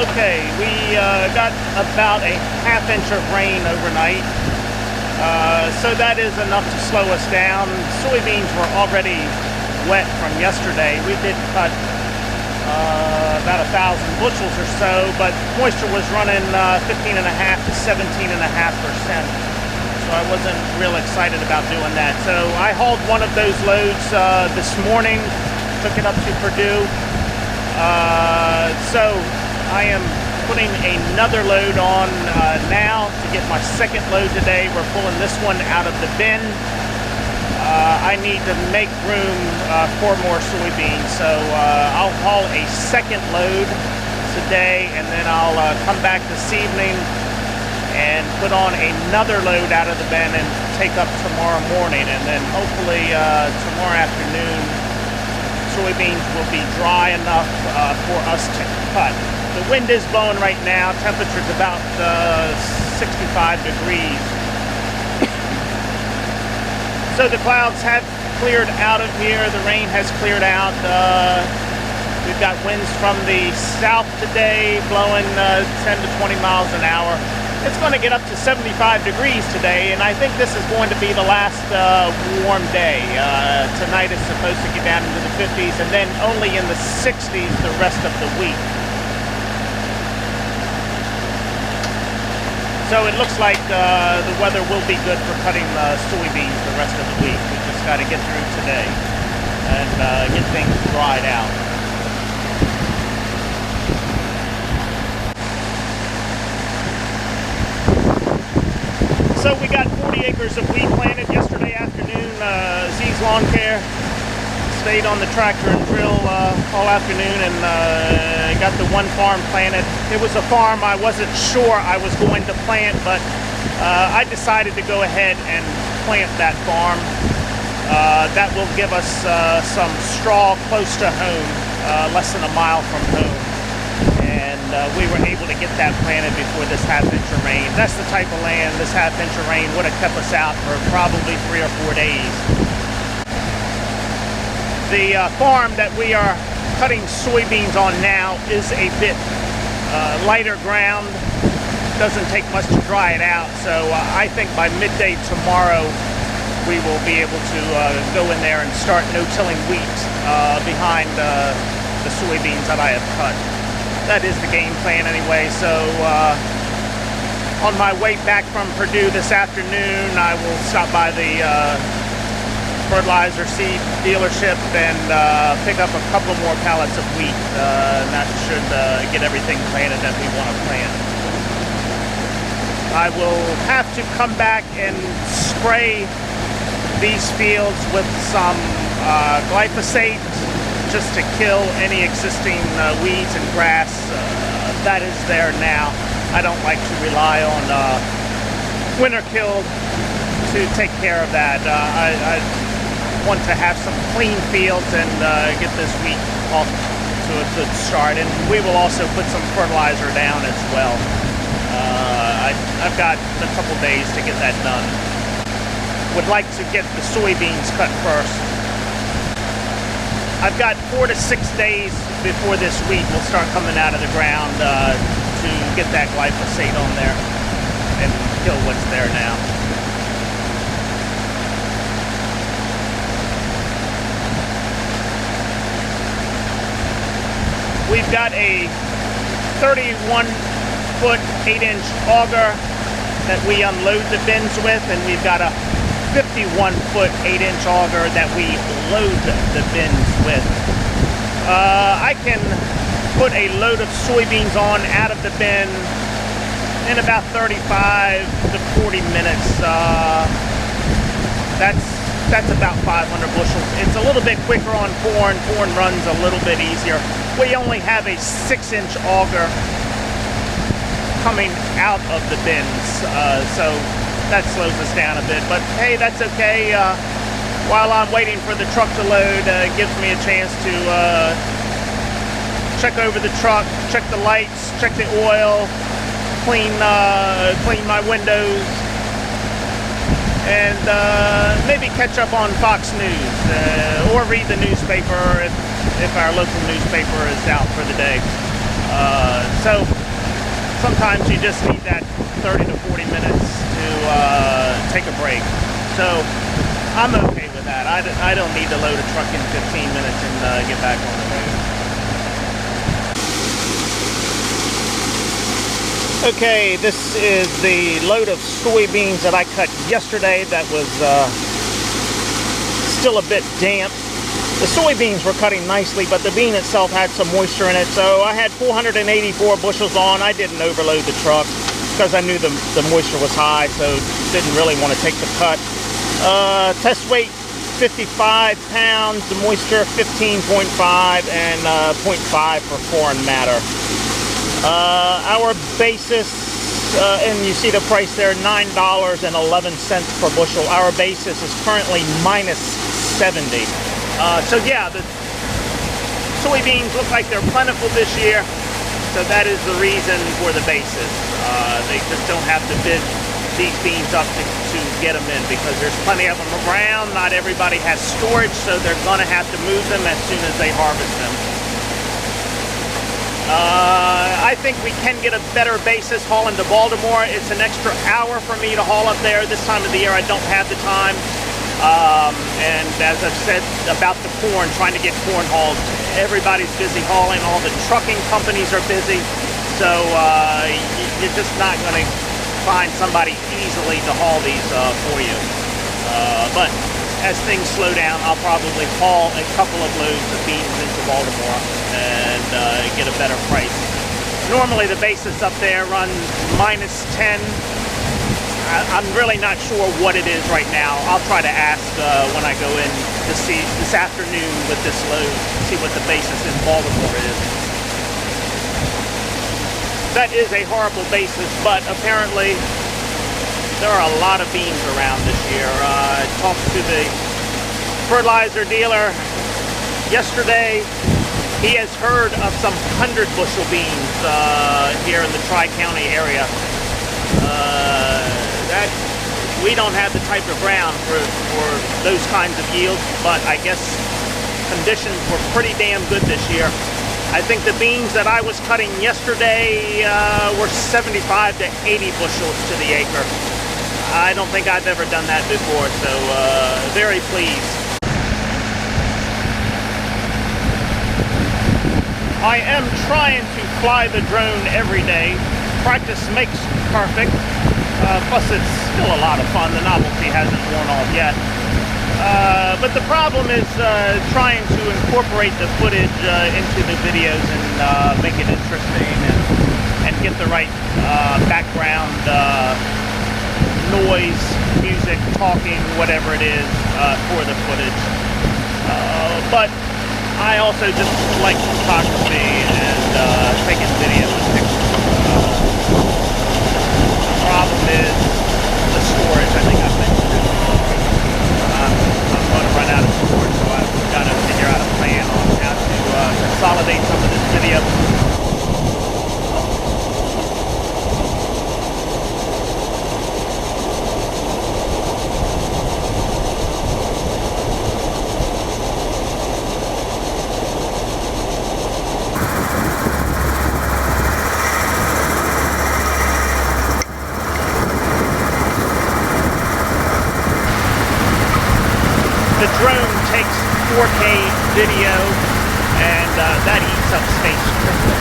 Okay, we got about a ½ inch of rain overnight, so that is enough to slow us down. Soybeans were already wet from yesterday. We did cut about 1,000 bushels or so, but moisture was running 15.5 to 17.5%. So I wasn't real excited about doing that. So I hauled one of those loads this morning, took it up to Purdue. So I am putting another load on now to get my second load today. We're pulling this one out of the bin. I need to make room for more soybeans, so I'll haul a second load today, and then I'll come back this evening and put on another load out of the bin and take up tomorrow morning, and then hopefully tomorrow afternoon soybeans will be dry enough for us to cut. The wind is blowing right now. Temperature's about 65 degrees. So the clouds have cleared out of here. The rain has cleared out. We've got winds from the south today blowing 10 to 20 miles an hour. It's going to get up to 75 degrees today, and I think this is going to be the last warm day. Tonight is supposed to get down into the 50s, and then only in the 60s the rest of the week. So it looks like the weather will be good for cutting soybeans the rest of the week. We just got to get through today and get things dried out. So we got 40 acres of wheat planted yesterday afternoon. Z's Lawn Care stayed on the tractor and drill all afternoon and got the one farm planted. It was a farm I wasn't sure I was going to plant, but I decided to go ahead and plant that farm. That will give us some straw close to home, less than a mile from home. And we were able to get that planted before this ½ inch of rain. That's the type of land this ½ inch of rain would have kept us out for probably 3 or 4 days. The farm that we are cutting soybeans on now is a bit lighter ground. Doesn't take much to dry it out, so I think by midday tomorrow we will be able to go in there and start no-tilling wheat behind the soybeans that I have cut. That is the game plan anyway, so on my way back from Purdue this afternoon, I will stop by the fertilizer seed dealership and pick up a couple more pallets of wheat. That should get everything planted that we want to plant. I will have to come back and spray these fields with some glyphosate just to kill any existing weeds and grass that is there now. I don't like to rely on winter kill to take care of that. I want to have some clean fields and get this wheat off to a good start, and we will also put some fertilizer down as well. I've got a couple days to get that done. Would like to get the soybeans cut first. I've got 4 to 6 days before this wheat will start coming out of the ground to get that glyphosate on there and kill what's there now. We've got a 31-foot 8-inch auger that we unload the bins with, and we've got a 51-foot 8-inch auger that we load the bins with. I can put a load of soybeans on out of the bin in about 35 to 40 minutes. That's about 500 bushels. It's a little bit quicker on corn. Corn runs a little bit easier. We only have a 6-inch auger coming out of the bins, so that slows us down a bit. But hey, that's okay. While I'm waiting for the truck to load, it gives me a chance to check over the truck, check the lights, check the oil, clean my windows, and maybe catch up on Fox News or read the newspaper if our local newspaper is out for the day. So sometimes you just need that 30 to 40 minutes to take a break. So I'm okay with that. I don't need to load a truck in 15 minutes and get back on the road. Okay, this is the load of soybeans that I cut yesterday that was still a bit damp. The soybeans were cutting nicely, but the bean itself had some moisture in it, so I had 484 bushels on. I didn't overload the truck because I knew the moisture was high, so didn't really want to take the cut. Test weight 55 pounds, the moisture 15.5, and 0.5 for foreign matter. Our basis, and you see the price there, $9.11 per bushel. Our basis is currently minus 70. So yeah, the soybeans look like they're plentiful this year, so that is the reason for the basis. They just don't have to bid these beans up to get them in because there's plenty of them around. Not everybody has storage, so they're going to have to move them as soon as they harvest them. I think we can get a better basis hauling to Baltimore. It's an extra hour for me to haul up there. This time of the year I don't have the time. And as I've said about the corn, trying to get corn hauled, everybody's busy hauling. All the trucking companies are busy. So you're just not going to find somebody easily to haul these for you. But as things slow down, I'll probably haul a couple of loads of beans into Baltimore and get a better price. Normally the basis up there runs minus 10. I'm really not sure what it is right now. I'll try to ask when I go in to see this afternoon with this load, see what the basis in Baltimore is. That is a horrible basis, but apparently there are a lot of beans around this year. I talked to the fertilizer dealer yesterday. He has heard of some 100 bushel beans here in the Tri-County area. We don't have the type of ground for those kinds of yields, but I guess conditions were pretty damn good this year. I think the beans that I was cutting yesterday were 75 to 80 bushels to the acre. I don't think I've ever done that before, so very pleased. I am trying to fly the drone every day. Practice makes perfect. Plus it's still a lot of fun. The novelty hasn't worn off yet. But the problem is trying to incorporate the footage into the videos and make it interesting and get the right background noise, music, talking, whatever it is for the footage. But I also just like photography and taking video and pictures. The problem is the storage. I think I've mentioned it. I'm going to run out of storage, so I've got to figure out a plan on how to consolidate some of this video. The drone takes 4K video, and that eats up space quickly.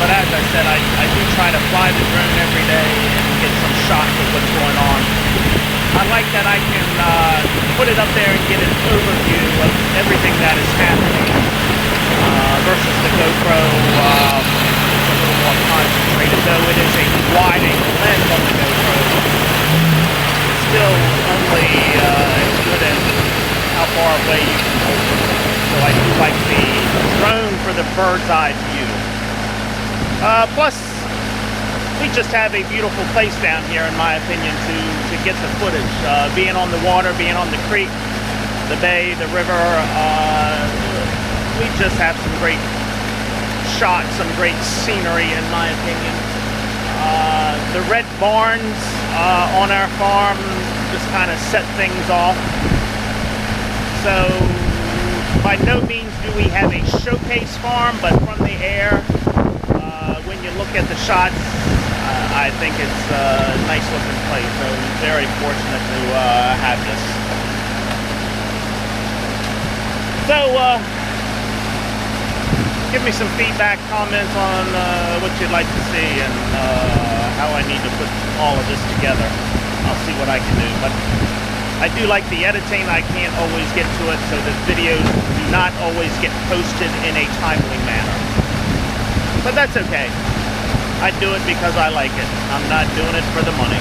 But as I said, I do try to fly the drone every day and get some shots of what's going on. I like that I can put it up there and get an overview of everything that is happening versus the GoPro. It's a little more concentrated, though it is a wide-angle lens on the GoPro. Still only as good as how far away you can hold it. So I do like the drone for the bird's eye view. Plus, we just have a beautiful place down here, in my opinion, to get the footage. Being on the water, being on the creek, the bay, the river, we just have some great shots, some great scenery, in my opinion. The red barns on our farm just kind of set things off. So by no means do we have a showcase farm, but from the air you look at the shots, I think it's a nice looking place. So very fortunate to have this. So give me some feedback, comments on what you'd like to see and how I need to put all of this together. I'll see what I can do. But I do like the editing. I can't always get to it, so the videos do not always get posted in a timely manner. But that's okay. I do it because I like it. I'm not doing it for the money.